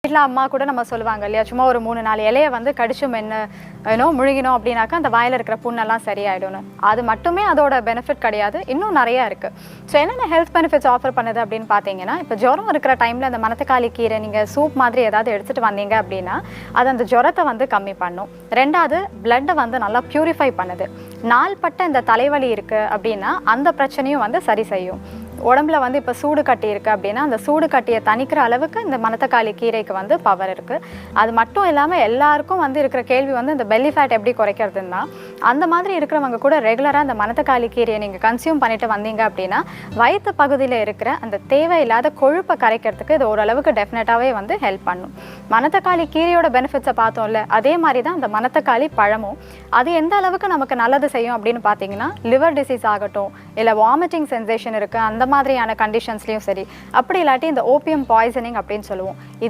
வீட்டில் அம்மா கூட நம்ம சொல்லுவாங்க இல்லையா, சும்மா ஒரு 3-4 இலையை வந்து கடிச்சு மென்று முழுகினோம் அப்படின்னாக்கா அந்த வாயில் இருக்கிற புண்ணெல்லாம் சரியாயிடும்னு. அது மட்டுமே அதோட பெனிஃபிட் கிடையாது, இன்னும் நிறையா இருக்குது. ஸோ என்னென்ன ஹெல்த் பெனிஃபிட்ஸ் ஆஃபர் பண்ணுது அப்படின்னு பார்த்தீங்கன்னா, இப்போ ஜுரம் இருக்கிற டைமில் அந்த மணத்தக்காளி கீரை நீங்கள் சூப் மாதிரி ஏதாவது எடுத்துகிட்டு வந்தீங்க அப்படின்னா அது அந்த ஜுரத்தை வந்து கம்மி பண்ணும். ரெண்டாவது, பிளட்டை வந்து நல்லா ப்யூரிஃபை பண்ணுது. நாள்பட்ட இந்த தலைவலி இருக்குது அப்படின்னா அந்த பிரச்சனையும் வந்து சரி செய்யும். உடம்புல வந்து இப்போ சூடு கட்டி இருக்குது அப்படின்னா அந்த சூடு கட்டியை தணிக்கிற அளவுக்கு இந்த மணத்தக்காளி கீரைக்கு வந்து பவர் இருக்குது. அது மட்டும் இல்லாமல் எல்லாருக்கும் வந்து இருக்கிற கேள்வி வந்து இந்த பெல்லி ஃபேட் எப்படி குறைக்கிறதுன்னா, அந்த மாதிரி இருக்கிறவங்க கூட ரெகுலராக அந்த மணத்தக்காளி கீரையை நீங்கள் கன்சியூம் பண்ணிட்டு வந்தீங்க அப்படின்னா வயிற்று பகுதியில் இருக்கிற அந்த தேவையில்லாத கொழுப்பை கரைக்கிறதுக்கு இது ஓரளவுக்கு டெஃபினட்டாகவே வந்து ஹெல்ப் பண்ணும். மணத்தக்காளி கீரையோட பெனிஃபிட்ஸை பார்த்தோம்ல, அதே மாதிரி தான் அந்த மணத்தக்காளி பழமும். அது எந்த அளவுக்கு நமக்கு நல்லது செய்யும் அப்படின்னு பார்த்தீங்கன்னா, லிவர் டிசீஸ் ஆகட்டும், இல்லை வாமிட்டிங் சென்சேஷன் இருக்குது அந்த மாதிரியான கண்டிஷன்ஸ்லையும் சரி, அப்படி இல்லாட்டி இந்த ஓபியம் பாய்சனிங் அப்படின்னு சொல்லுவோம்.